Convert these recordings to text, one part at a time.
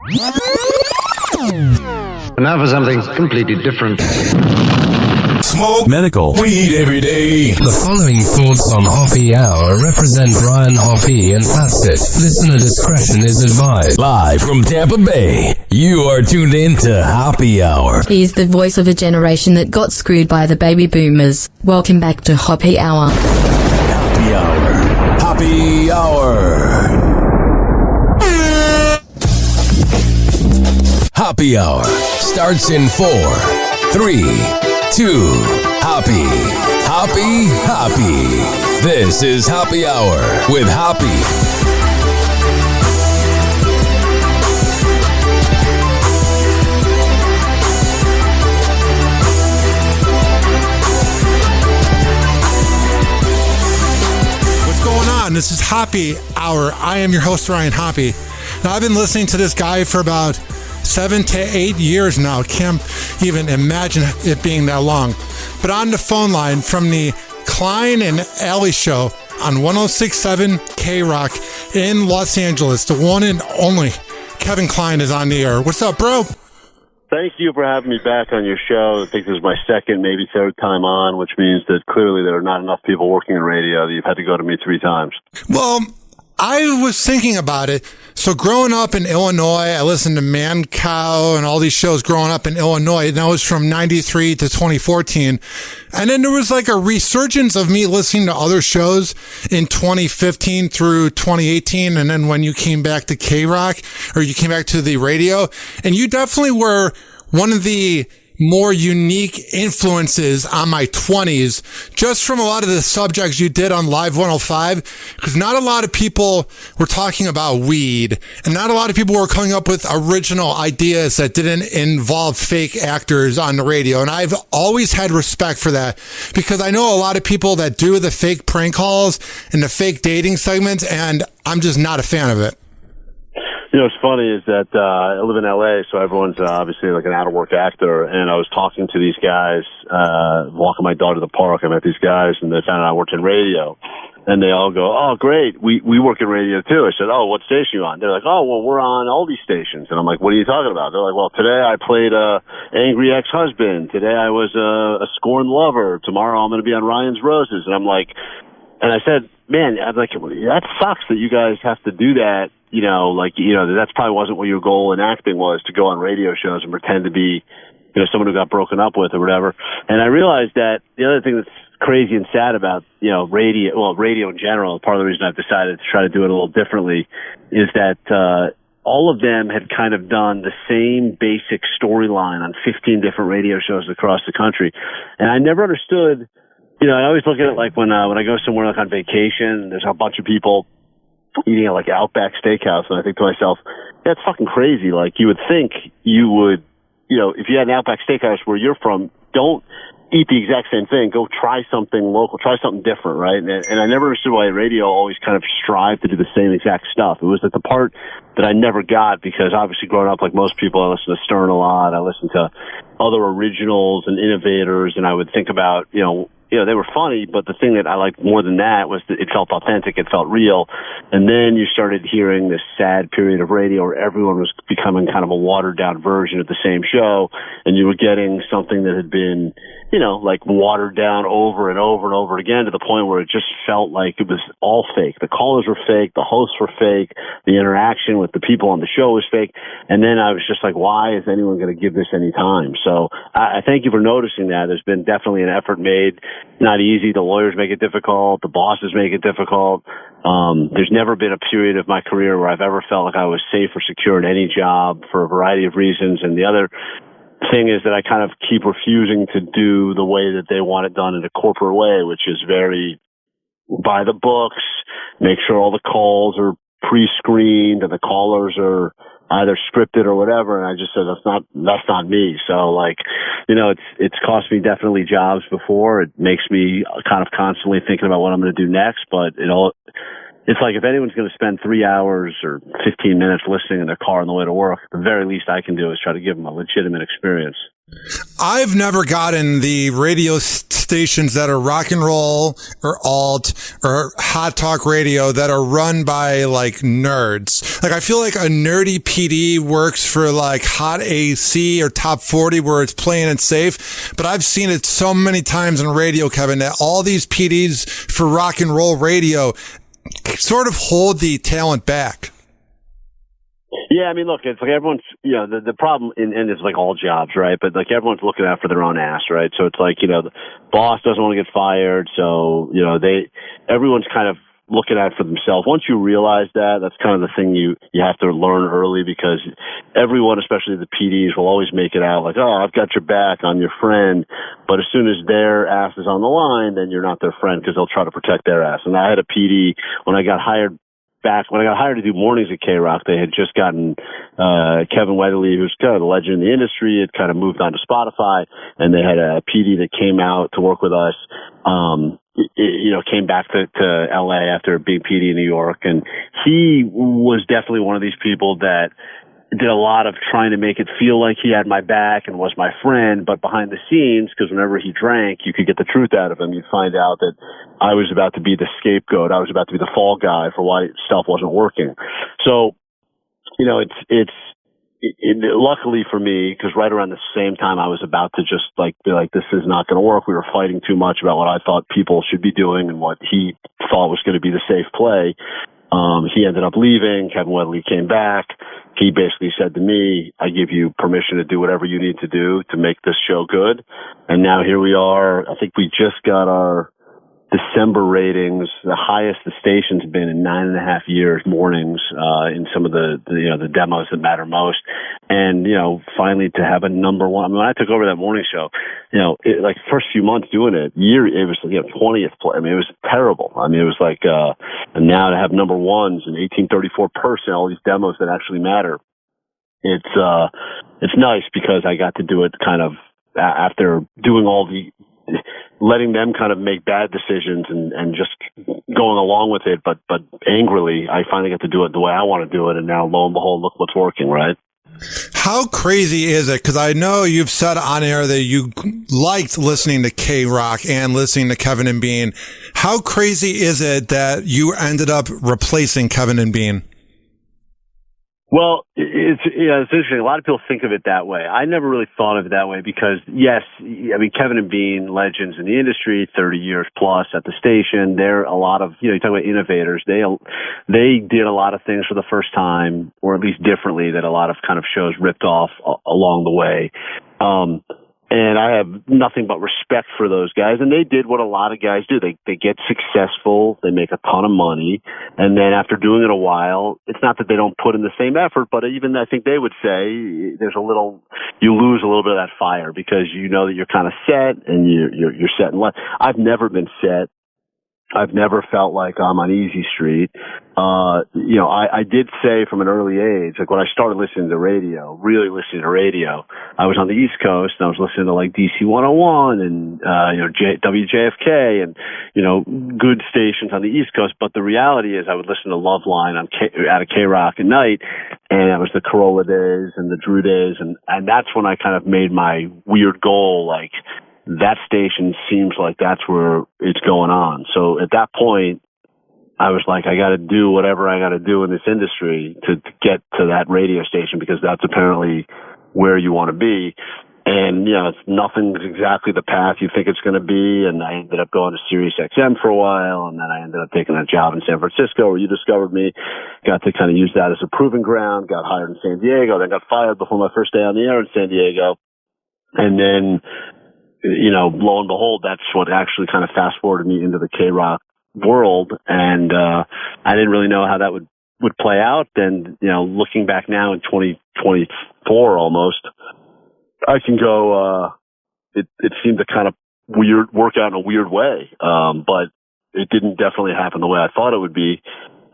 Now for something completely different. Smoke medical weed every day. The following thoughts on Hoppe Hour represent Brian Hoppe and Plastic. Listener discretion is advised. Live from Tampa Bay, you are tuned in to Hoppe Hour. He's the voice of a generation that got screwed by the baby boomers. Welcome back to Hoppe Hour. Hoppe Hour. Hoppe Hour. Hoppe Hour starts in 4, 3, 2, Hoppe. Hoppe, Hoppe. This is Hoppe Hour with Hoppe. What's going on? This is Hoppe Hour. I am your host, Ryan Hoppe. Now, I've been listening to this guy for about 7 to 8 years now. Can't even imagine it being that long. But on the phone line from the Klein.Ally show on 106.7 KROQ in Los Angeles, the one and only Kevin Klein is on the air. What's up, bro? Thank you for having me back on your show. I think this is my second, maybe third time on, which means that clearly there are not enough people working in radio that you've had to go to me 3 times. Well, I was thinking about it. So growing up in Illinois, I listened to Man Cow and all these shows growing up in Illinois. And that was from 93 to 2014. And then there was like a resurgence of me listening to other shows in 2015 through 2018. And then when you came back to KROQ, or you came back to the radio, and you definitely were one of the more unique influences on my 20s, just from a lot of the subjects you did on Live 105, because not a lot of people were talking about weed, and not a lot of people were coming up with original ideas that didn't involve fake actors on the radio. And I've always had respect for that, because I know a lot of people that do the fake prank calls and the fake dating segments, and I'm just not a fan of it. You know, what's funny is that I live in L.A., so everyone's obviously like an out-of-work actor, and I was talking to these guys, walking my dog to the park. I met these guys, and they found out I worked in radio. And they all go, "Oh, great, we work in radio, too." I said, "Oh, what station are you on?" They're like, "Oh, well, we're on all these stations." And I'm like, "What are you talking about?" They're like, "Well, today I played a angry ex-husband. Today I was a scorned lover. Tomorrow I'm going to be on Ryan's Roses." And I'm like, and I said, "Man, I'm like, that sucks that you guys have to do that. You know, like, you know, that's probably wasn't what your goal in acting was, to go on radio shows and pretend to be, you know, someone who got broken up with or whatever." And I realized that the other thing that's crazy and sad about, you know, radio in general, part of the reason I've decided to try to do it a little differently, is that all of them had kind of done the same basic storyline on 15 different radio shows across the country. And I never understood, you know, I always look at it like when I go somewhere like on vacation, there's a bunch of people eating at like Outback Steakhouse, and I think to myself, that's fucking crazy. Like, you would think you would, you know, if you had an Outback Steakhouse where you're from, don't eat the exact same thing. Go try something local, try something different, right? And I never understood why radio always kind of strived to do the same exact stuff. It was at the part that I never got, because obviously growing up like most people, I listened to Stern a lot. I listened to other originals and innovators, and I would think about, you know, they were funny, but the thing that I liked more than that was that it felt authentic, it felt real. And then you started hearing this sad period of radio where everyone was becoming kind of a watered-down version of the same show, and you were getting something that had been, you know, like watered down over and over and over again, to the point where it just felt like it was all fake. The callers were fake, the hosts were fake, the interaction with the people on the show was fake. And then I was just like, why is anyone going to give this any time? So I thank you for noticing that. There's been definitely an effort made. Not easy. The lawyers make it difficult. The bosses make it difficult. There's never been a period of my career where I've ever felt like I was safe or secure in any job, for a variety of reasons. And the other thing is that I kind of keep refusing to do the way that they want it done in a corporate way, which is very by the books, make sure all the calls are pre-screened and the callers are either scripted or whatever. And I just said, that's not me. So, like, you know, it's cost me definitely jobs before. It makes me kind of constantly thinking about what I'm going to do next. But it's like, if anyone's going to spend 3 hours or 15 minutes listening in their car on the way to work, the very least I can do is try to give them a legitimate experience. I've never gotten the radio stations that are rock and roll or alt or hot talk radio that are run by like nerds. Like I feel like a nerdy PD works for like hot AC or top 40 where it's playing it safe. But I've seen it so many times on radio, Kevin, that all these PDs for rock and roll radio sort of hold the talent back. Yeah, I mean, look, it's like everyone's, the problem, and it's like all jobs, right? But like everyone's looking out for their own ass, right? So it's like, the boss doesn't want to get fired. So, everyone's kind of looking out for themselves. Once you realize that, that's kind of the thing you have to learn early, because everyone, especially the PDs, will always make it out like, oh, I've got your back, I'm your friend. But as soon as their ass is on the line, then you're not their friend, because they'll try to protect their ass. And I had a PD when I got hired to do mornings at KROQ. They had just gotten Klein.Ally, who's kind of a legend in the industry, had kind of moved on to Spotify, and they had a PD that came out to work with us. Came back to LA after being PD in New York, and he was definitely one of these people that did a lot of trying to make it feel like he had my back and was my friend, but behind the scenes, because whenever he drank, you could get the truth out of him. You'd find out that I was about to be the scapegoat. I was about to be the fall guy for why stuff wasn't working. So, luckily for me, because right around the same time I was about to just be like, this is not going to work. We were fighting too much about what I thought people should be doing and what he thought was going to be the safe play. He ended up leaving. Klein.Ally came back. He basically said to me, I give you permission to do whatever you need to do to make this show good. And now here we are. I think we just got our December ratings, the highest the station's been in 9.5 years, mornings, in some of the demos that matter most. And, finally to have a number one. I mean, when I took over that morning show, like first few months doing it, it was, 20th play. I mean, it was terrible. I mean, it was like, and now to have number ones and 1834 person, all these demos that actually matter. It's nice because I got to do it kind of after doing all letting them kind of make bad decisions and just going along with it, but angrily, I finally get to do it the way I want to do it. And now, lo and behold, look what's working, right? How crazy is it? Because I know you've said on air that you liked listening to KROQ and listening to Kevin and Bean. How crazy is it that you ended up replacing Kevin and Bean? Well, it's interesting. A lot of people think of it that way. I never really thought of it that way because, yes, I mean, Kevin and Bean, legends in the industry, 30 years plus at the station. They're a lot of, you talk about innovators. They did a lot of things for the first time, or at least differently, that a lot of kind of shows ripped off along the way. And I have nothing but respect for those guys. And they did what a lot of guys do. They get successful. They make a ton of money. And then after doing it a while, it's not that they don't put in the same effort, but even I think they would say you lose a little bit of that fire because you know that you're kind of set and you're set in life. I've never been set. I've never felt like I'm on easy street. I did say from an early age, like when I started listening to radio, really listening to radio, I was on the East Coast and I was listening to like DC 101 and, WJFK and, good stations on the East Coast. But the reality is I would listen to Loveline out of KROQ at night, and it was the Corolla days and the Drew days. And that's when I kind of made my weird goal, like, that station seems like that's where it's going on. So at that point, I was like, I got to do whatever I got to do in this industry to get to that radio station because that's apparently where you want to be. And, nothing's exactly the path you think it's going to be. And I ended up going to Sirius XM for a while. And then I ended up taking a job in San Francisco where you discovered me. Got to kind of use that as a proving ground. Got hired in San Diego. Then got fired before my first day on the air in San Diego. And then, lo and behold, that's what actually kind of fast forwarded me into the KROQ world. And, I didn't really know how that would play out. And, looking back now in 2024 almost, I can go, it seemed to kind of work out in a weird way. But it didn't definitely happen the way I thought it would be.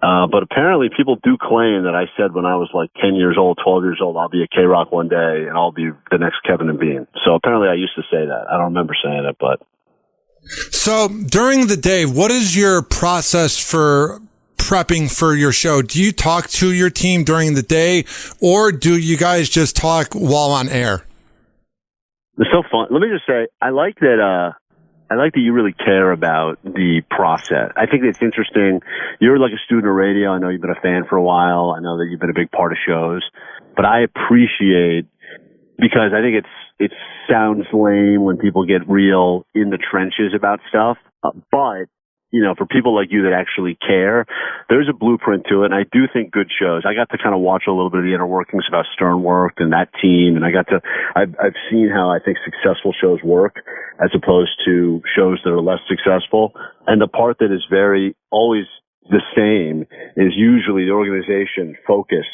But apparently people do claim that I said when I was like 10 years old, 12 years old, I'll be at KROQ one day and I'll be the next Kevin and Bean. So apparently I used to say that. I don't remember saying it, but. So during the day, what is your process for prepping for your show? Do you talk to your team during the day or do you guys just talk while on air? It's so fun. Let me just say, I like that, I like that you really care about the process. I think it's interesting. You're like a student of radio. I know you've been a fan for a while. I know that you've been a big part of shows, but I appreciate, because I think it sounds lame when people get real in the trenches about stuff. But, you know, for people like you that actually care, there's a blueprint to it. And I do think good shows. I got to kind of watch a little bit of the inner workings of how Stern worked and that team. And I've seen how I think successful shows work as opposed to shows that are less successful. And the part that is always the same is usually the organization focus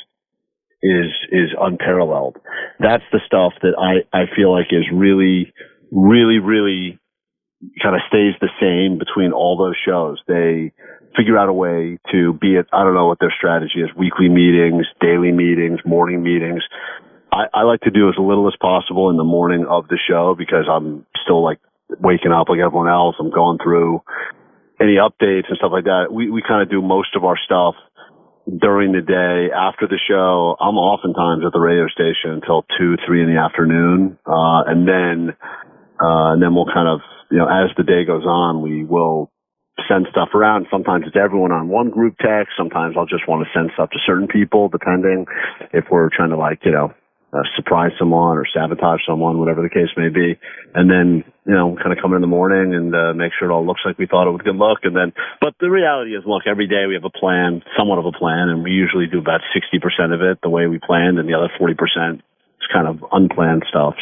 is unparalleled. That's the stuff that I feel like is really, really, really kind of stays the same between all those shows. They figure out a way to be it. I don't know what their strategy is. Weekly meetings, daily meetings, morning meetings. I like to do as little as possible in the morning of the show because I'm still like waking up like everyone else. I'm going through any updates and stuff like that. We kind of do most of our stuff during the day. After the show, I'm oftentimes at the radio station until 2, 3 in the afternoon. And then we'll kind of, you know, as the day goes on, we will send stuff around. Sometimes it's everyone on one group text. Sometimes I'll just want to send stuff to certain people, depending if we're trying to, like, you know, surprise someone or sabotage someone, whatever the case may be. And then, you know, kind of come in the morning and make sure it all looks like we thought it would good look. And then, but the reality is, look, every day we have a plan, somewhat of a plan, and we usually do about 60% of it the way we planned, and the other 40% is kind of unplanned stuff.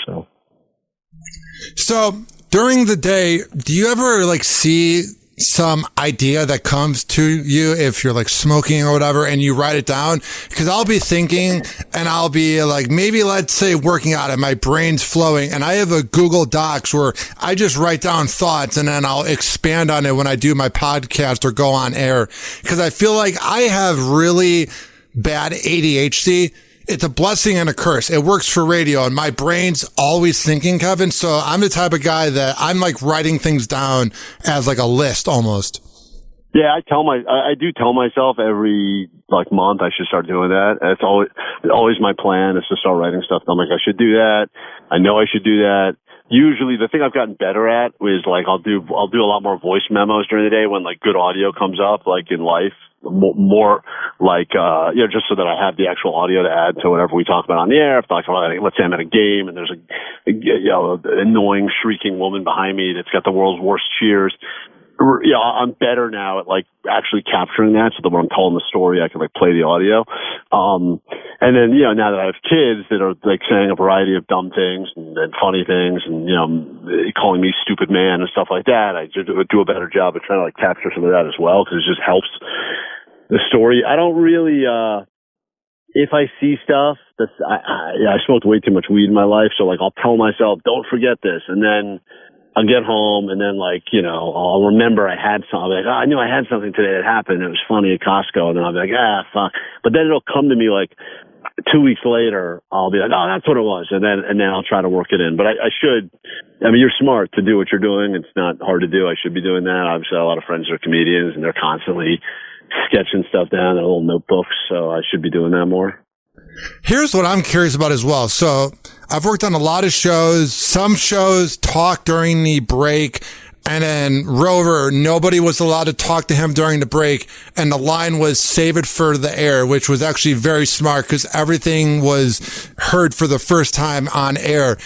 So during the day, do you ever like see some idea that comes to you if you're like smoking or whatever and you write it down? Because I'll be thinking and I'll be like, maybe let's say working out and my brain's flowing and I have a Google Docs where I just write down thoughts and then I'll expand on it when I do my podcast or go on air. Because I feel like I have really bad ADHD. It's a blessing and a curse. It works for radio and my brain's always thinking, Kevin. So I'm the type of guy that I'm like writing things down as like a list almost. Yeah, I do tell myself every like month I should start doing that. It's always my plan is to start writing stuff. I'm like, I should do that. I know I should do that. Usually the thing I've gotten better at is like, I'll do a lot more voice memos during the day when like good audio comes up, like in life. More like, you know, just so that I have the actual audio to add to whatever we talk about on the air. If like, let's say I'm at a game and there's you know, annoying shrieking woman behind me that's got the world's worst cheers. You know, I'm better now at like actually capturing that so that when I'm telling the story, I can like play the audio. And then, you know, now that I have kids that are like saying a variety of dumb things and funny things and, you know, calling me stupid man and stuff like that, I do a better job of trying to like capture some of that as well because it just helps the story. I don't really, if I see stuff I smoked way too much weed in my life. So like, I'll tell myself, don't forget this. And then I'll get home and then like, you know, I'll remember I had something. I'll be like, oh, I knew I had something today that happened. It was funny at Costco. And then I'll be like, fuck. But then it'll come to me like 2 weeks later, I'll be like, oh, that's what it was. And then I'll try to work it in. But I mean, you're smart to do what you're doing. It's not hard to do. I should be doing that. Obviously, a lot of friends are comedians and they're constantly sketching stuff down in little notebooks. So I should be doing that more. Here's what I'm curious about as well. So I've worked on a lot of shows. Some shows talk during the break. And then Rover, nobody was allowed to talk to him during the break. And the line was save it for the air, which was actually very smart because everything was heard for the first time on air.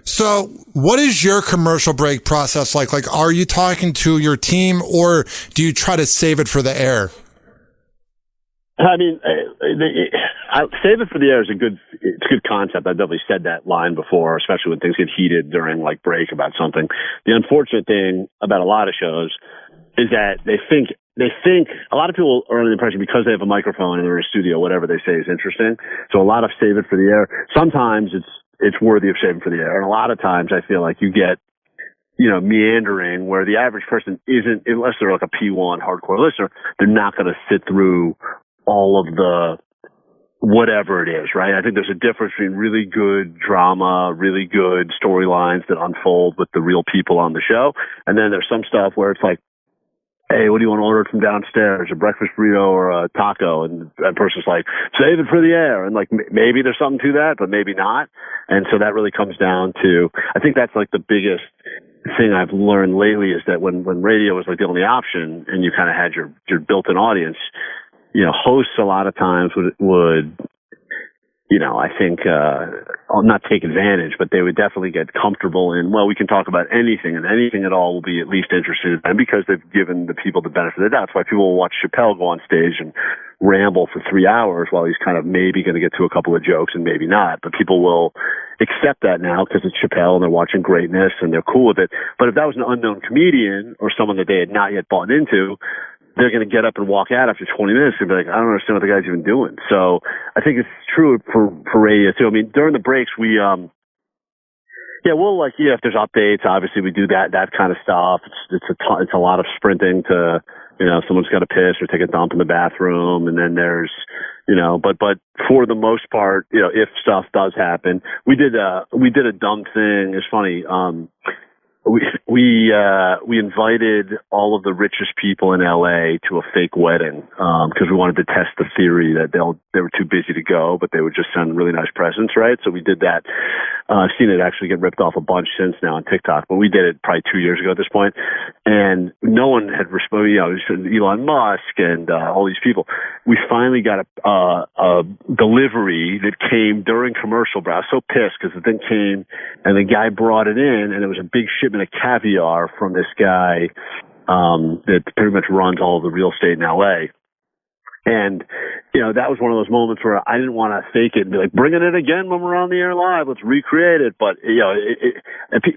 So what is your commercial break process like? Like, are you talking to your team or do you try to save it for the air? I mean, save it for the air is it's a good concept. I've definitely said that line before, especially when things get heated during like break about something. The unfortunate thing about a lot of shows is that they think a lot of people are under the impression because they have a microphone and they're in a studio, whatever they say is interesting. So a lot of save it for the air. Sometimes it's worthy of saving for the air. And a lot of times I feel like you get, you know, meandering where the average person isn't, unless they're like a P1 hardcore listener, they're not going to sit through all of the whatever it is, right? I think there's a difference between really good drama, really good storylines that unfold with the real people on the show. And then there's some stuff where it's like, hey, what do you want to order from downstairs? A breakfast burrito or a taco? And that person's like, save it for the air. And like, maybe there's something to that, but maybe not. And so that really comes down to, I think that's like the biggest thing I've learned lately is that when radio was like the only option and you kind of had your built-in audience, hosts a lot of times would I think, not take advantage, but they would definitely get comfortable in, well, we can talk about anything, and anything at all will be at least interested in them because they've given the people the benefit of the doubt. That's why people will watch Chappelle go on stage and ramble for 3 hours while he's kind of maybe going to get to a couple of jokes and maybe not. But people will accept that now because it's Chappelle and they're watching greatness and they're cool with it. But if that was an unknown comedian or someone that they had not yet bought into, they're going to get up and walk out after 20 minutes and be like, I don't understand what the guy's even doing. So I think it's true for radio too. I mean, during the breaks, we, if there's updates, obviously we do that kind of stuff. It's a lot of sprinting to, someone's got to piss or take a dump in the bathroom. And then there's, but for the most part, if stuff does happen, we did a dumb thing. It's funny. We invited all of the richest people in LA to a fake wedding, because we wanted to test the theory that they were too busy to go, but they would just send really nice presents, right? So we did that. I've seen it actually get ripped off a bunch since now on TikTok, but we did it probably 2 years ago at this point, and no one had responded. Elon Musk and all these people. We finally got a delivery that came during commercial, bro. I was so pissed because the thing came and the guy brought it in, and it was a big shipment of caviar from this guy that pretty much runs all of the real estate in LA. And, that was one of those moments where I didn't want to fake it and be like, bringing it again when we're on the air live, let's recreate it. But,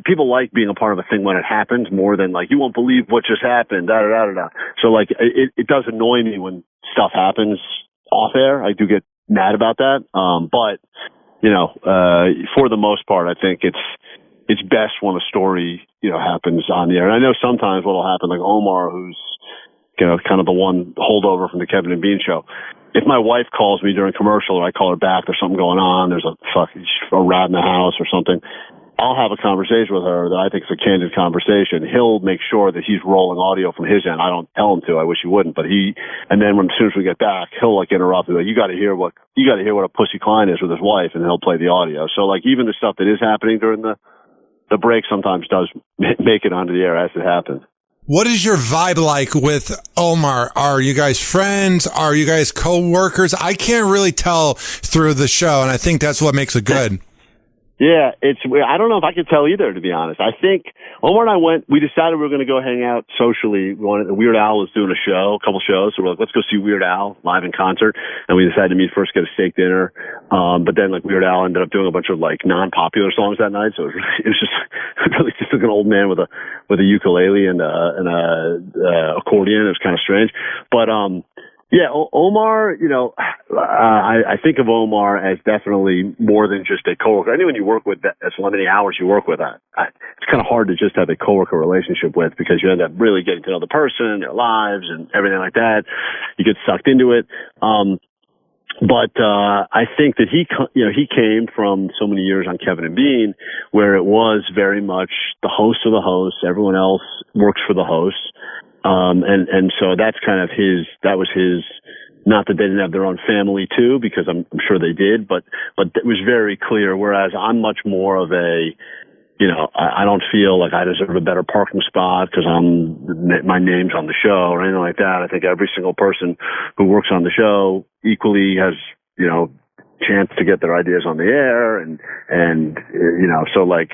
people like being a part of a thing when it happens more than like, you won't believe what just happened, da da da da da. So like, it does annoy me when stuff happens off air. I do get mad about that. But, for the most part, I think it's best when a story, happens on the air. And I know sometimes what'll happen, like Omar, who's, kind of the one holdover from the Kevin and Bean show. If my wife calls me during commercial or I call her back, there's something going on, there's a rat in the house or something, I'll have a conversation with her that I think is a candid conversation. He'll make sure that he's rolling audio from his end. I don't tell him to. I wish he wouldn't, but and then as soon as we get back, he'll like interrupt me. Like, you got to hear what a pussy Klein is with his wife, and he'll play the audio. So like even the stuff that is happening during the break sometimes does make it onto the air as it happens. What is your vibe like with Omar? Are you guys friends? Are you guys co-workers? I can't really tell through the show, and I think that's what makes it good. Yeah, I don't know if I could tell either, to be honest. I think Omar and I we decided we were going to go hang out socially. Weird Al was doing a couple shows, so we're like, let's go see Weird Al live in concert. And we decided to meet first, get a steak dinner. But then like Weird Al ended up doing a bunch of like non-popular songs that night. So it was just really just like an old man with a ukulele and a accordion. It was kind of strange. But, yeah, Omar, I think of Omar as definitely more than just a coworker. Anyone you work with, as many hours you work with, it's kind of hard to just have a coworker relationship with, because you end up really getting to know the person, their lives, and everything like that. You get sucked into it. But I think that he came from so many years on Kevin and Bean, where it was very much the host of the host. Everyone else works for the host. And so that's kind of that was his, not that they didn't have their own family too, because I'm sure they did, but it was very clear. Whereas I'm much more of I don't feel like I deserve a better parking spot because my name's on the show or anything like that. I think every single person who works on the show equally has, chance to get their ideas on the air. And so like,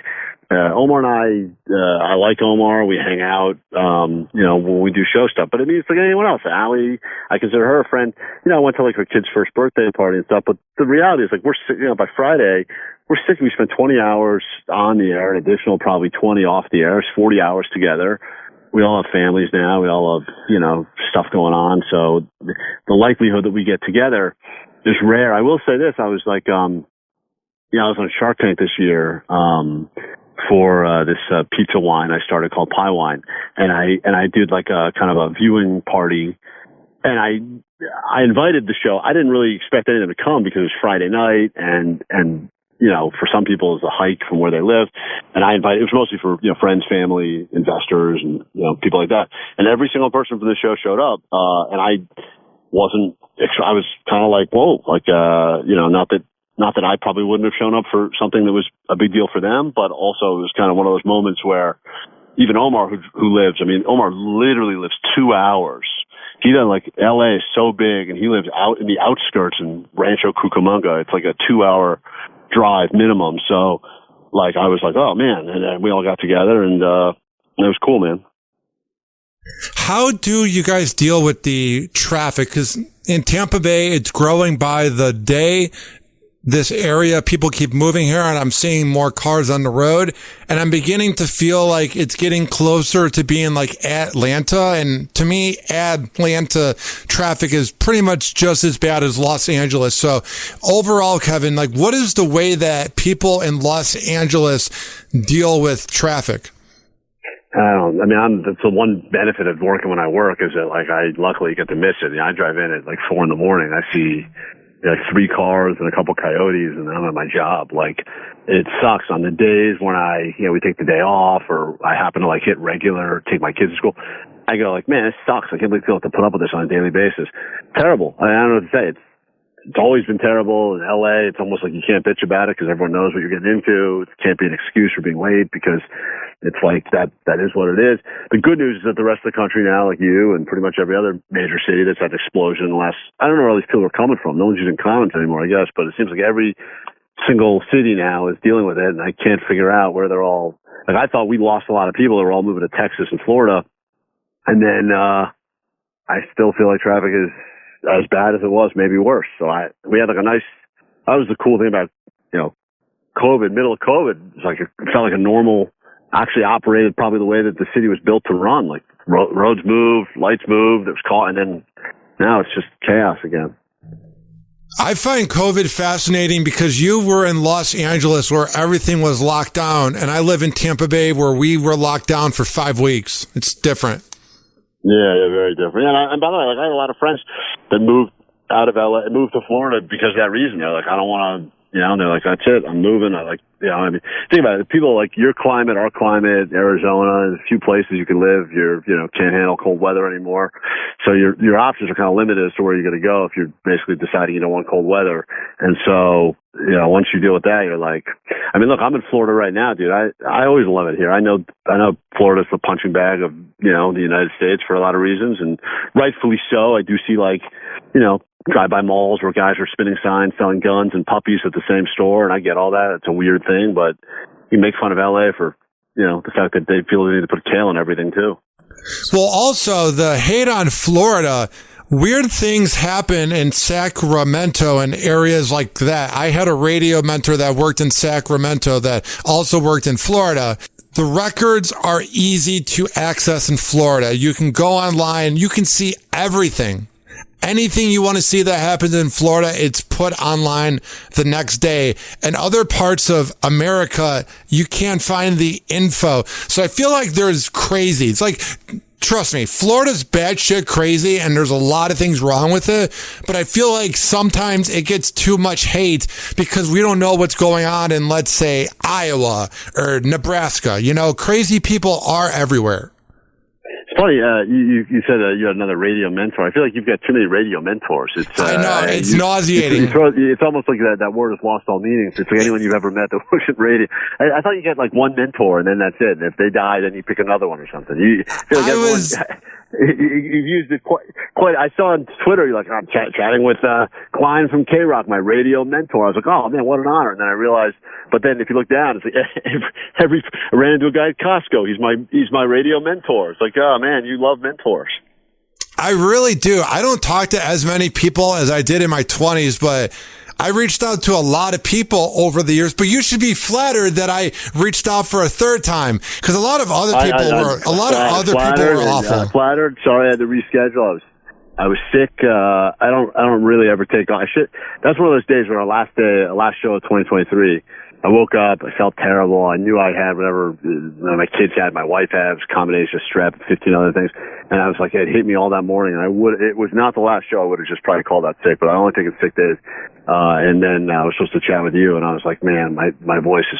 Omar and I like Omar. We hang out, when we do show stuff. But I mean, it's like anyone else. Ally, I consider her a friend. I went to like her kid's first birthday party and stuff. But the reality is, like, by Friday, we're sick. We spent 20 hours on the air, an additional probably 20 off the air. It's 40 hours together. We all have families now. We all have, stuff going on. So the likelihood that we get together is rare. I will say this. I was like, I was on Shark Tank this year, for this pizza wine I started called Pie Wine, and I did like a kind of a viewing party, and I invited the show. I didn't really expect anyone to come because it was Friday night, and for some people it's a hike from where they live, and it was mostly for friends, family, investors, and people like that. And every single person from the show showed up, and I was kind of like, whoa, like not that I probably wouldn't have shown up for something that was a big deal for them, but also it was kind of one of those moments where, even Omar, who lives, I mean, Omar literally lives 2 hours. He doesn't, like, LA is so big, and he lives out in the outskirts in Rancho Cucamonga. It's like a 2-hour drive minimum. So, like, I was like, oh man. And we all got together, and it was cool, man. How do you guys deal with the traffic? Because in Tampa Bay, it's growing by the day. This area, people keep moving here, and I'm seeing more cars on the road, and I'm beginning to feel like it's getting closer to being like Atlanta. And to me, Atlanta traffic is pretty much just as bad as Los Angeles. So overall, Kevin, like, what is the way that people in Los Angeles deal with traffic? That's the one benefit of working when I work is that, like, I luckily get to miss it. I drive in at like 4 a.m. I see like 3 cars and a couple coyotes, and I'm at my job. Like, it sucks on the days when we take the day off, or I happen to like hit regular, take my kids to school. I go like, man, this sucks. I can't believe I have to put up with this on a daily basis. Terrible. I don't know what to say. It's always been terrible in LA. It's almost like you can't bitch about it because everyone knows what you're getting into. It can't be an excuse for being late because it's like that is what it is. The good news is that the rest of the country now, like you and pretty much every other major city that's had an explosion in the last, I don't know where all these people are coming from. No one's using comments anymore, I guess, but it seems like every single city now is dealing with it, and I can't figure out where they're all. Like, I thought we lost a lot of people that were all moving to Texas and Florida, and then I still feel like traffic is as bad as it was, maybe worse. So we had like that was the cool thing about, COVID, middle of COVID. It's like, it felt like a normal, actually operated probably the way that the city was built to run. Like, roads moved, lights moved, it was caught, and then now it's just chaos again. I find COVID fascinating because you were in Los Angeles where everything was locked down, and I live in Tampa Bay where we were locked down for 5 weeks. It's different. Yeah, very different. Yeah, and by the way, like, I had a lot of friends that moved out of LA, moved to Florida because of that reason. They're like, I don't want to, and they're like, that's it, I'm moving. Think about it. People like your climate, our climate, Arizona, there's a few places you can live. Can't handle cold weather anymore. So your options are kind of limited as to where you're going to go if you're basically deciding you don't want cold weather. And so, once you deal with that, you're like, look, I'm in Florida right now, dude. I always love it here. I know Florida's the punching bag of, the United States for a lot of reasons, and rightfully so. I do see, like, drive-by malls where guys are spinning signs selling guns and puppies at the same store, and I get all that. It's a weird thing, but you make fun of LA for, the fact that they feel they need to put kale in everything too. Well, also the hate on Florida, weird things happen in Sacramento and areas like that. I had a radio mentor that worked in Sacramento that also worked in Florida. The records are easy to access in Florida. You can go online, you can see everything. Anything you want to see that happens in Florida, it's put online the next day. And other parts of America, you can't find the info. So I feel like there's crazy. It's like, trust me, Florida's batshit crazy and there's a lot of things wrong with it. But I feel like sometimes it gets too much hate because we don't know what's going on in, let's say, Iowa or Nebraska. Crazy people are everywhere. Funny, you said you had another radio mentor. I feel like you've got too many radio mentors. I know, it's nauseating. It's almost like that word has lost all meaning. It's like anyone you've ever met that works at radio. I thought you get like one mentor and then that's it. And if they die, then you pick another one or something. You feel like you've used it quite. I saw on Twitter, you're like, I'm chatting with Klein from KROQ, my radio mentor. I was like, oh man, what an honor. And then I realized, but then if you look down, it's like I ran into a guy at Costco. He's my radio mentor. It's like, oh man, you love mentors. I really do. I don't talk to as many people as I did in my 20s, but I reached out to a lot of people over the years, but you should be flattered that I reached out for a third time because a lot of other people were awful. Flattered. Sorry, I had to reschedule. I was sick. I don't really ever take off. That's one of those days where our last show of 2023. I woke up, I felt terrible. I knew I had whatever my kids had, my wife had, combination of strep, 15 other things. And I was like, it hit me all that morning. And it was not the last show. I would have just probably called out sick, but I only take sick days. And then I was supposed to chat with you and I was like, man, my voice is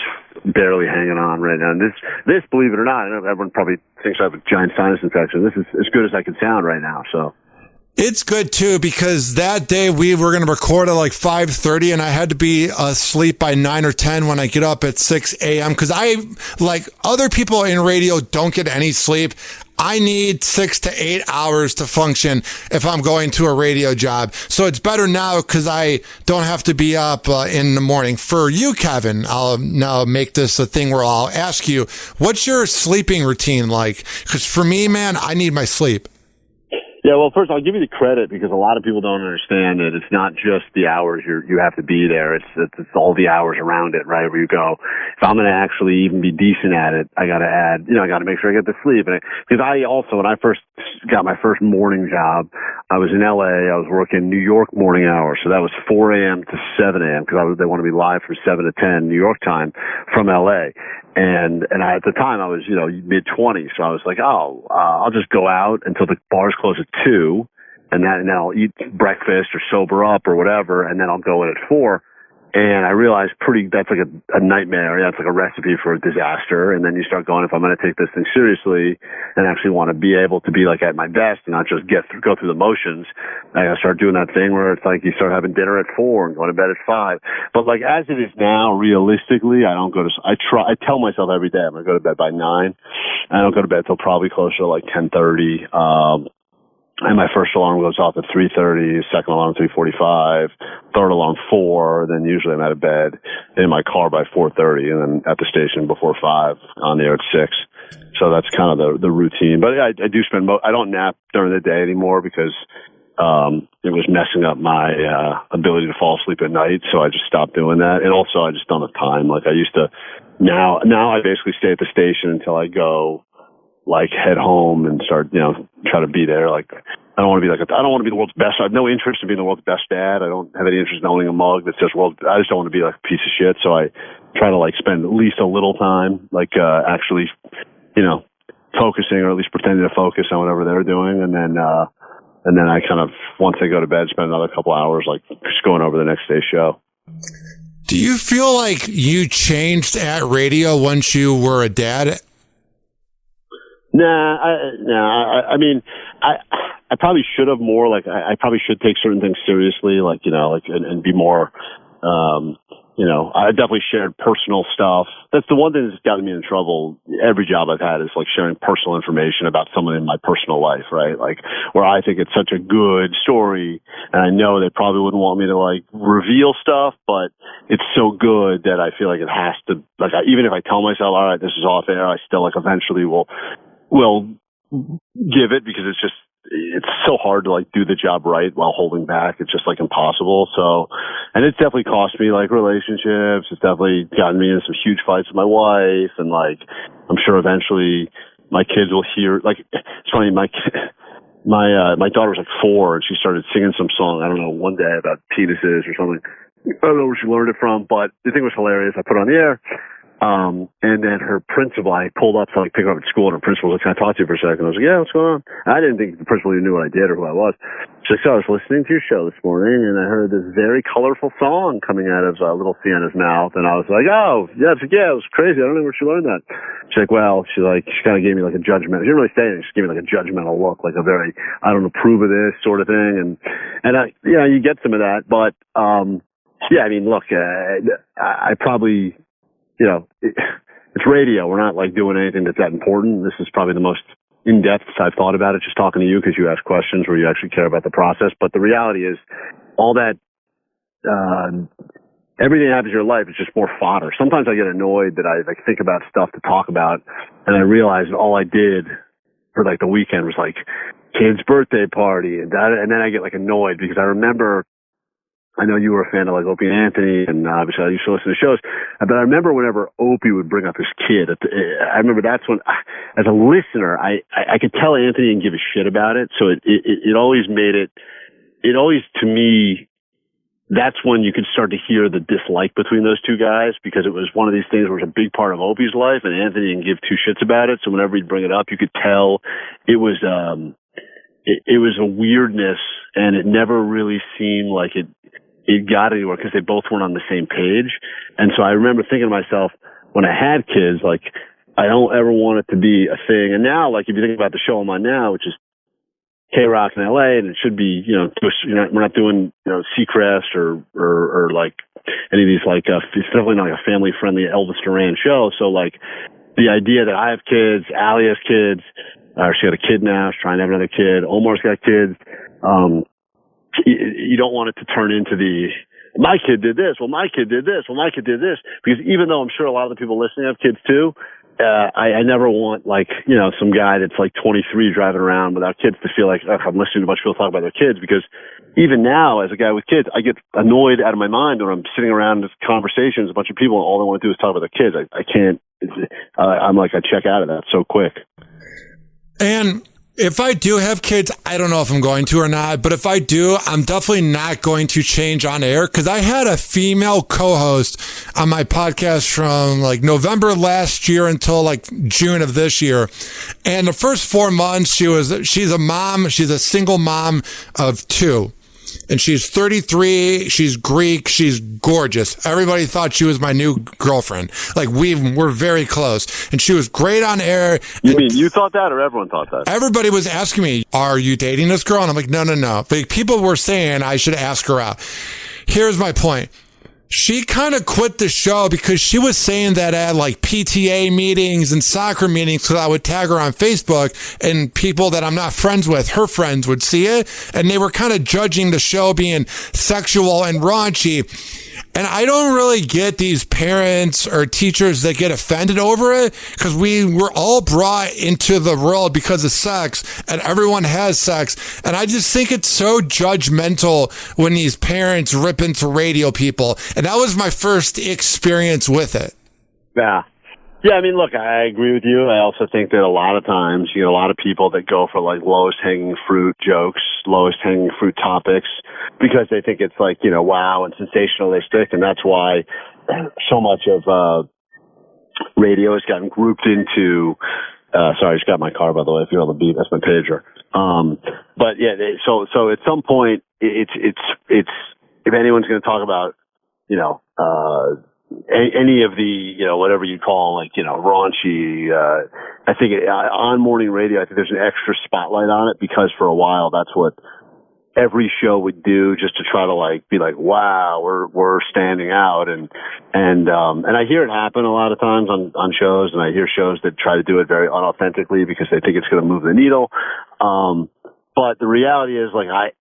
barely hanging on right now. And this, believe it or not, I know everyone probably thinks I have a giant sinus infection. This is as good as I can sound right now. So. It's good too, because that day we were going to record at like 5:30 and I had to be asleep by 9 or 10 when I get up at 6 a.m. because I, like other people in radio, don't get any sleep. I need 6 to 8 hours to function if I'm going to a radio job. So it's better now because I don't have to be up in the morning. For you, Kevin, I'll now make this a thing where I'll ask you, what's your sleeping routine like? Because for me, man, I need my sleep. Yeah, well, first I'll give you the credit because a lot of people don't understand that it's not just the hours you have to be there. It's all the hours around it, right? Where you go. If I'm going to actually even be decent at it, I got to add, I got to make sure I get the sleep. Because I also, when I first got my first morning job, I was in LA. I was working New York morning hours, so that was 4 a.m. to 7 a.m. because they want to be live from 7 to 10 New York time from LA. And at the time I was, mid-20s, so I was like, I'll just go out until the bars close at 2, and then I'll eat breakfast or sober up or whatever, and then I'll go in at 4. And I realized that's like a nightmare. That's like a recipe for a disaster. And then you start going, if I'm going to take this thing seriously and actually want to be able to be like at my best and not just go through the motions, I got to start doing that thing where it's like you start having dinner at 4 and going to bed at 5. But like as it is now, realistically, I tell myself every day I'm going to go to bed by 9. I don't go to bed till probably closer to like 10:30. And my first alarm goes off at 3:30, second alarm 3:45, third alarm 4. Then usually I'm out of bed in my car by 4:30, and then at the station before 5, on the air at 6. So that's kind of the routine. But I do I don't nap during the day anymore because it was messing up my ability to fall asleep at night. So I just stopped doing that. And also I just don't have time. Like I used to. Now I basically stay at the station until I go. Like head home and start, try to be there. Like I don't want to be I don't want to be the world's best. I have no interest in being the world's best dad. I don't have any interest in owning a mug that says I just don't want to be like a piece of shit. So I try to like spend at least a little time, like actually, focusing or at least pretending to focus on whatever they're doing. And then I kind of, once I go to bed, spend another couple hours like just going over the next day's show. Do you feel like you changed at radio once you were a dad? I mean, I probably should have more, like, I probably should take certain things seriously, like, and be more, I definitely shared personal stuff. That's the one thing that's gotten me in trouble. Every job I've had is like sharing personal information about someone in my personal life, right? Like, where I think it's such a good story, and I know they probably wouldn't want me to like reveal stuff, but it's so good that I feel like it has to, like, even if I tell myself, all right, this is off air, I still like eventually will give it because it's so hard to like do the job right while holding back. It's just like impossible. So, and it's definitely cost me like relationships. It's definitely gotten me in some huge fights with my wife. And like, I'm sure eventually my kids will hear, like, it's funny, my daughter was like 4 and she started singing some song, I don't know, one day about penises or something. I don't know where she learned it from, but the thing was hilarious. I put it on the air. And then her principal, I pulled up to like pick her up at school, and her principal was like, "Can I talk to you for a second?" I was like, "Yeah, what's going on?" I didn't think the principal even knew what I did or who I was. She's like, "So I was listening to your show this morning, and I heard this very colorful song coming out of little Sienna's mouth." And I was like, "Oh, yeah, it was crazy. I don't know where she learned that." She's like, "Well," she kind of gave me like a judgment. She didn't really say anything. She gave me like a judgmental look, like a very, I don't approve of this sort of thing. And you get some of that. But, I mean, look, I probably, it's radio. We're not like doing anything that's that important. This is probably the most in-depth I've thought about it, just talking to you because you ask questions where you actually care about the process. But the reality is all that, everything that happens in your life is just more fodder. Sometimes I get annoyed that I like think about stuff to talk about, and I realize that all I did for like the weekend was like kid's birthday party. And then I get like annoyed because I remember, I know you were a fan of like Opie and Anthony, and obviously I used to listen to shows. But I remember whenever Opie would bring up his kid, I remember that's when, as a listener, I could tell Anthony didn't give a shit about it. So it always made it always, to me, that's when you could start to hear the dislike between those two guys, because it was one of these things where it was a big part of Opie's life, and Anthony didn't give two shits about it. So whenever he'd bring it up, you could tell it was a weirdness, and it never really seemed like it got anywhere because they both weren't on the same page. And so I remember thinking to myself, when I had kids, like, I don't ever want it to be a thing. And now, like, if you think about the show I'm on now, which is KROQ in LA, and it should be, we're not doing, Seacrest or like any of these, like, it's definitely not like a family friendly Elvis Duran show. So like the idea that I have kids, Allie has kids, she got a kid now, she's trying to have another kid, Omar's got kids. You don't want it to turn into my kid did this, well, my kid did this, well, my kid did this, because even though I'm sure a lot of the people listening have kids too, I never want, like, some guy that's like 23 driving around without kids to feel like, I'm listening to a bunch of people talk about their kids, because even now, as a guy with kids, I get annoyed out of my mind when I'm sitting around in conversations, a bunch of people, and all they want to do is talk about their kids. I can't, I'm like, I check out of that so quick. And if I do have kids, I don't know if I'm going to or not, but if I do, I'm definitely not going to change on air, because I had a female co-host on my podcast from like November last year until like June of this year. And the first 4 months, she's a mom. She's a single mom of 2. And she's 33. She's Greek. She's gorgeous. Everybody thought she was my new girlfriend. Like we're very close. And she was great on air. You mean you thought that, or everyone thought that? Everybody was asking me, are you dating this girl? And I'm like, no. But people were saying I should ask her out. Here's my point. She kind of quit the show because she was saying that at like PTA meetings and soccer meetings, because I would tag her on Facebook, and people that I'm not friends with, her friends, would see it, and they were kind of judging the show being sexual and raunchy. And I don't really get these parents or teachers that get offended over it, because we were all brought into the world because of sex, and everyone has sex. And I just think it's so judgmental when these parents rip into radio people. And that was my first experience with it. Yeah. Yeah, I mean, look, I agree with you. I also think that a lot of times you get a lot of people that go for like lowest hanging fruit jokes, lowest hanging fruit topics, because they think it's like, wow and sensationalistic. And that's why so much of radio has gotten grouped into, sorry, I just got my car, by the way, if you're on the beat, that's my pager. But yeah, so at some point it's, if anyone's going to talk about, any of the, whatever you call, like, raunchy, I think on morning radio, I think there's an extra spotlight on it, because for a while, that's what every show would do, just to try to like, be like, wow, we're standing out. And I hear it happen a lot of times on shows, and I hear shows that try to do it very unauthentically because they think it's going to move the needle. But the reality is, like, I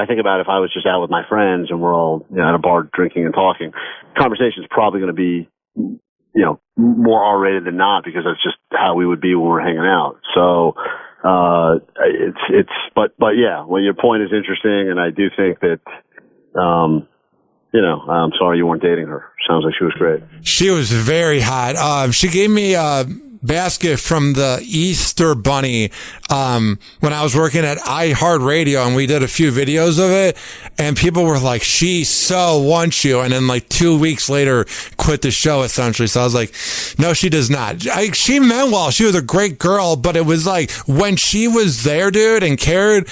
think about if I was just out with my friends and we're all at a bar drinking and talking, conversation's probably going to be, more R-rated than not, because that's just how we would be when we're hanging out. So, but yeah, well, your point is interesting, and I do think that, I'm sorry you weren't dating her. Sounds like she was great. She was very hot. She gave me a basket from the Easter Bunny when I was working at iHeartRadio, and we did a few videos of it, and people were like, she so wants you, and then like 2 weeks later quit the show essentially. So I was like, no, she does not. She meant well. She was a great girl, but it was like when she was there, dude, and cared,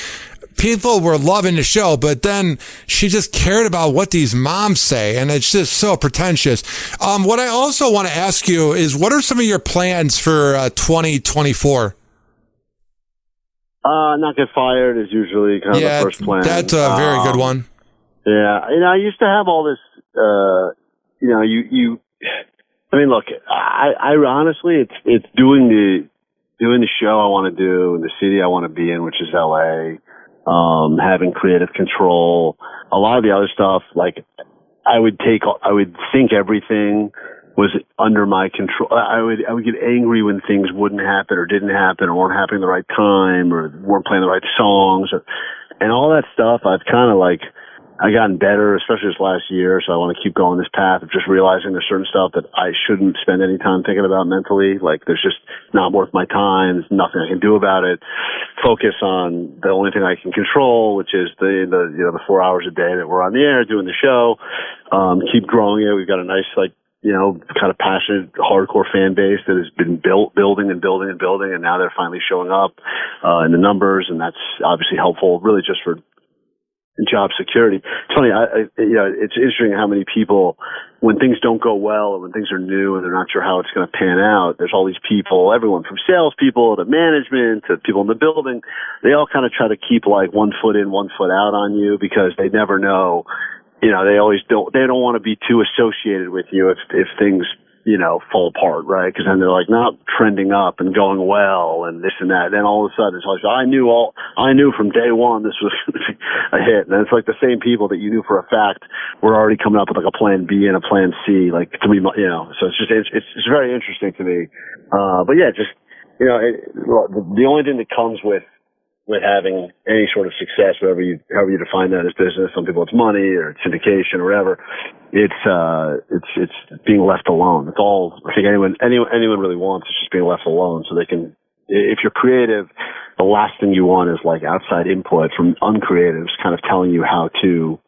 people were loving the show, but then she just cared about what these moms say, and it's just so pretentious. What I also want to ask you is, what are some of your plans for 2024? Not get fired is usually kind of the first plan. That's a very good one. Yeah, I used to have all this, I mean, look, I honestly, it's doing the show I want to do in the city I want to be in, which is LA. Having creative control, a lot of the other stuff, like I would think everything was under my control. I would get angry when things wouldn't happen or didn't happen or weren't happening at the right time or weren't playing the right songs and all that stuff. I've kind of like, I gotten better, especially this last year. So I want to keep going this path of just realizing there's certain stuff that I shouldn't spend any time thinking about mentally. Like there's just not worth my time. There's nothing I can do about it. Focus on the only thing I can control, which is the 4 hours a day that we're on the air doing the show. Keep growing it. We've got a nice, like, kind of passionate, hardcore fan base that has been building, and now they're finally showing up in the numbers, and that's obviously helpful, really just for job security. It's funny, it's interesting how many people, when things don't go well or when things are new and they're not sure how it's going to pan out, there's all these people, everyone from salespeople to management to people in the building, they all kind of try to keep like 1 foot in, 1 foot out on you because they never know, they don't want to be too associated with you if things, fall apart, right? Because then they're like not trending up and going well and this and that. Then all of a sudden it's like, I knew from day one this was a hit. And it's like the same people that you knew for a fact were already coming up with like a plan B and a plan C, like 3 months, so it's very interesting to me. But yeah, just, the only thing that comes with having any sort of success, however you define that as business. Some people it's money or it's syndication or whatever. It's being left alone. It's all I think anyone really wants is just being left alone so they can, if you're creative, the last thing you want is like outside input from uncreatives kind of telling you how to,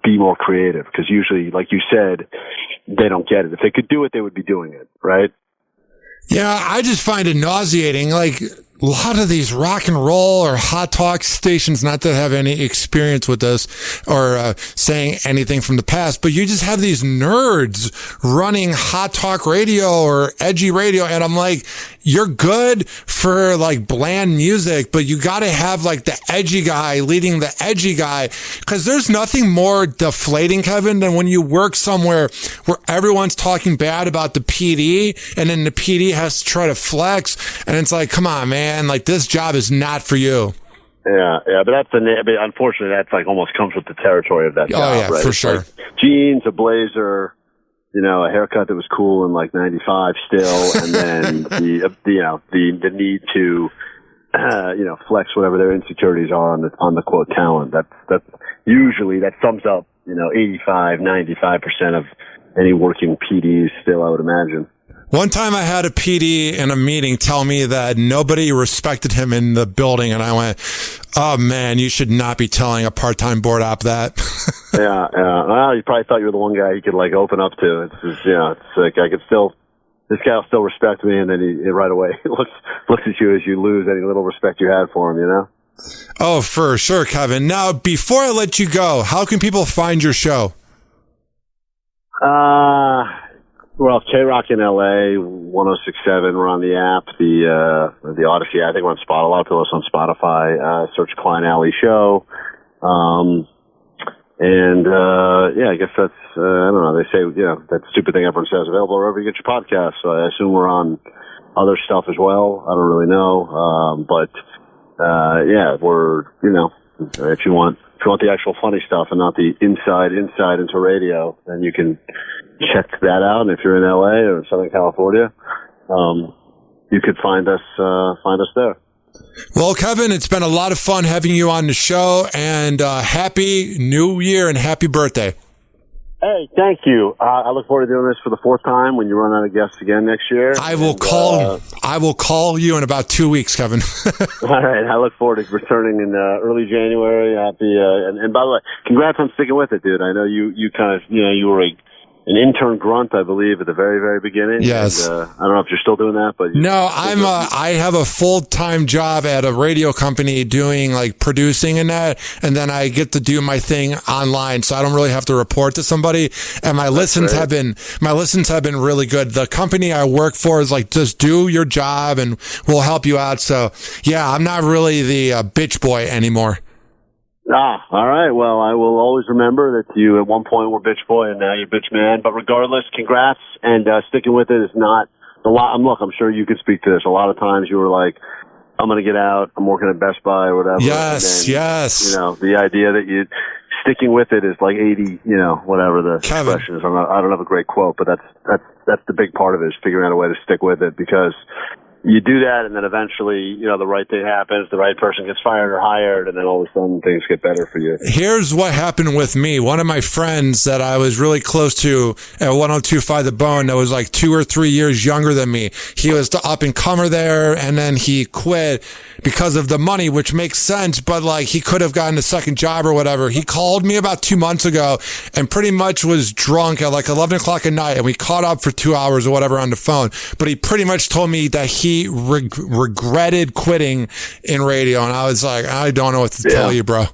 be more creative. Cause usually, like you said, they don't get it. If they could do it, they would be doing it. Right. Yeah. I just find it nauseating. Like, a lot of these rock and roll or hot talk stations, not to have any experience with this or saying anything from the past, but you just have these nerds running hot talk radio or edgy radio. And I'm like, you're good for like bland music, but you got to have like the edgy guy leading the edgy guy, because there's nothing more deflating, Kevin, than when you work somewhere where everyone's talking bad about the PD and then the PD has to try to flex. And it's like, come on, man. Like, this job is not for you. Yeah, but unfortunately, that's like almost comes with the territory of that job. Oh yeah, right? for It's sure. Like jeans, a blazer, a haircut that was cool in like '95 still, and then the need to flex whatever their insecurities are on the quote talent. That usually that sums up 85-95% of any working PDs still, I would imagine. One time I had a PD in a meeting tell me that nobody respected him in the building, and I went, oh man, you should not be telling a part-time board op that. Yeah. Well, you probably thought you were the one guy he could like open up to. It's just, it's like this guy will still respect me, and then he right away looks at you as you lose any little respect you had for him, Oh, for sure, Kevin. Now, before I let you go, how can people find your show? Well, KROQ in LA, 106.7. We're on the app, the Odyssey. I think we're on Spotify. A lot of people listen on Spotify. Search Klein.Ally show. I guess that's, I don't know. They say, that stupid thing everyone says, available wherever you get your podcast. So I assume we're on other stuff as well. I don't really know. We're, if you want the actual funny stuff and not the inside into radio, then you can check that out. And if you're in LA or in Southern California, you could find us there. Well, Kevin, it's been a lot of fun having you on the show, and happy New Year and happy birthday. Hey, thank you. I look forward to doing this for the fourth time when you run out of guests again next year. I will call you in about 2 weeks, Kevin. All right. I look forward to returning in early January. Happy, and by the way, congrats on sticking with it, dude. I know you kind of, you were an intern grunt, I believe, at the very, very beginning. Yes. And, I don't know if you're still doing that, but no, I have a full-time job at a radio company doing like producing and that, and then I get to do my thing online, so I don't really have to report to somebody. And my listens have been really good. The company I work for is like, just do your job and we'll help you out. So yeah, I'm not really the bitch boy anymore. All right. Well, I will always remember that you at one point were bitch boy and now you're bitch man. But regardless, congrats, and sticking with it is not a lot. Look, I'm sure you could speak to this. A lot of times you were like, I'm going to get out. I'm working at Best Buy or whatever. Yes, yes. The idea that you sticking with it is like 80, whatever the expression is. I don't have a great quote, but that's the big part of it, is figuring out a way to stick with it, because you do that, and then eventually, the right thing happens, the right person gets fired or hired, and then all of a sudden things get better for you. Here's what happened with me. One of my friends that I was really close to at 102.5 The Bone, that was like 2 or 3 years younger than me, he was the up-and-comer there, and then he quit because of the money, which makes sense, but like he could have gotten a second job or whatever. He called me about 2 months ago and pretty much was drunk at like 11 o'clock at night, and we caught up for 2 hours or whatever on the phone, but he pretty much told me that he regretted quitting in radio, and I was like, I don't know what to tell you, bro.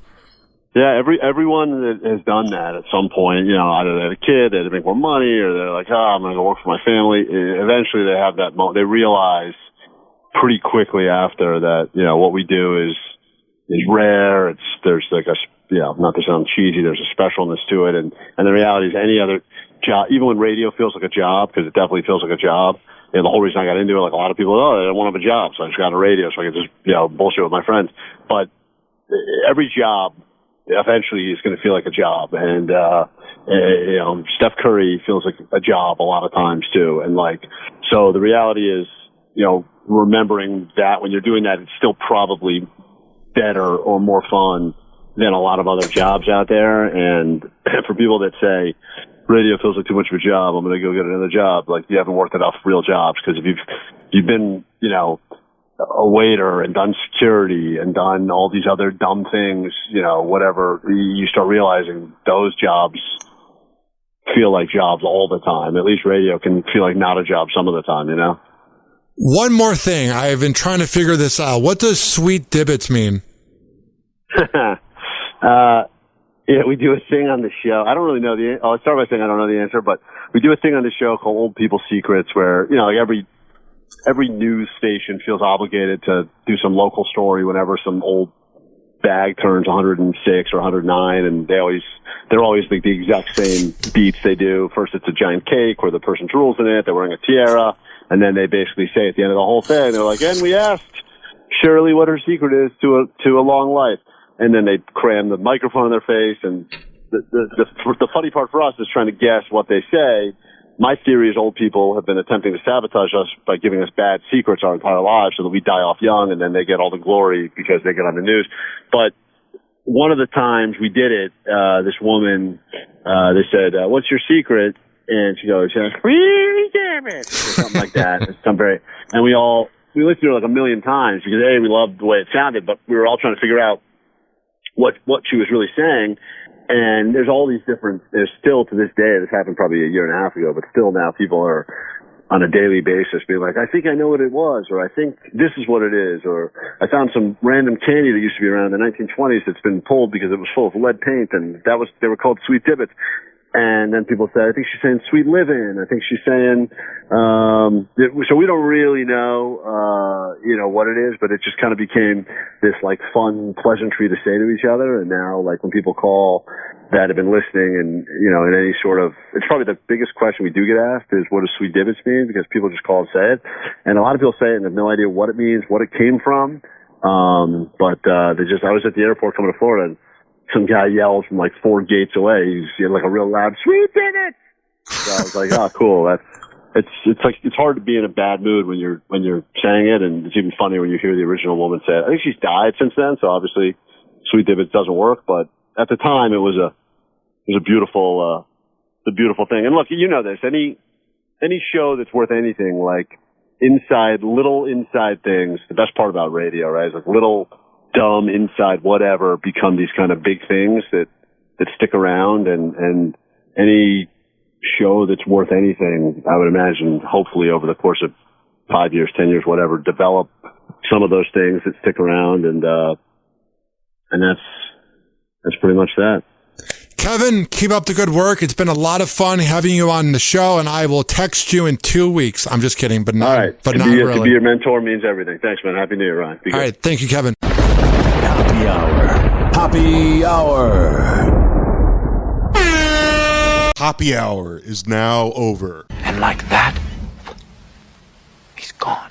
Yeah, everyone that has done that at some point, you know, either they had a kid, they had to make more money, or they're like, I'm going to go work for my family. Eventually they have that moment. They realize pretty quickly after that, you know, what we do is rare. There's like a, you know, not to sound cheesy, there's a specialness to it. And the reality is any other job, even when radio feels like a job, because it definitely feels like a job. You know, the whole reason I got into it, like a lot of people, they don't want to have a job, so I just got on radio so I could just, you know, bullshit with my friends. But every job eventually is going to feel like a job. And, you know, Steph Curry feels like a job a lot of times too. And like, so the reality is, you know, remembering that when you're doing that, it's still probably better or more fun than a lot of other jobs out there. And for people that say radio feels like too much of a job, I'm going to go get another job, like you haven't worked enough real jobs. Because if you've been, you know, a waiter and done security and done all these other dumb things, you know, whatever, you start realizing those jobs feel like jobs all the time. At least radio can feel like not a job some of the time, you know? One more thing. I've been trying to figure this out. What does sweet divots mean? Yeah, we do a thing on the show. I don't really know I'll start by saying I don't know the answer, but we do a thing on the show called Old People Secrets where, you know, like every news station feels obligated to do some local story whenever some old bag turns 106 or 109, and they're always like the exact same beats they do. First it's a giant cake where the person drools in it, they're wearing a tiara, and then they basically say at the end of the whole thing, they're like, and we asked Shirley what her secret is to a long life. And then they cram the microphone in their face, and the funny part for us is trying to guess what they say. My theory is old people have been attempting to sabotage us by giving us bad secrets our entire lives so that we die off young, and then they get all the glory because they get on the news. But one of the times we did it, this woman, they said, what's your secret? And she goes, damn it, or something like that. And we listened to it like a million times because we loved the way it sounded, but we were all trying to figure out what she was really saying. And there's still to this day, this happened probably a year and a half ago, but still now people are on a daily basis being like, I think I know what it was, or I think this is what it is, or I found some random candy that used to be around in the 1920s that's been pulled because it was full of lead paint, and they were called sweet divots. And then people say, I think she's saying sweet living. I think she's saying, so we don't really know, you know, what it is, but it just kind of became this like fun pleasantry to say to each other. And now, like when people call that have been listening and, you know, in any sort of, it's probably the biggest question we do get asked is what does sweet divots mean? Because people just call and say it. And a lot of people say it and have no idea what it means, what it came from. I was at the airport coming to Florida, and some guy yells from like 4 gates away. He's like a real loud, sweet divots. So I was like, oh, cool. It's hard to be in a bad mood when you're saying it, and it's even funnier when you hear the original woman say it. I think she's died since then, so obviously sweet divots doesn't work. But at the time, it was a beautiful thing. And look, you know this. Any show that's worth anything, like little inside things. The best part about radio, right, is like little dumb inside whatever become these kind of big things that stick around, and any show that's worth anything, I would imagine, hopefully over the course of 5 years, 10 years, whatever, develop some of those things that stick around, and that's pretty much that. Kevin, keep up the good work. It's been a lot of fun having you on the show, and I will text you in 2 weeks. I'm just kidding, but not, all right. But not really. To be your mentor means everything. Thanks, man. Happy New Year, Ryan. All right. Thank you, Kevin. Happy Hour. Happy Hour. Happy Hour is now over. And like that, he's gone.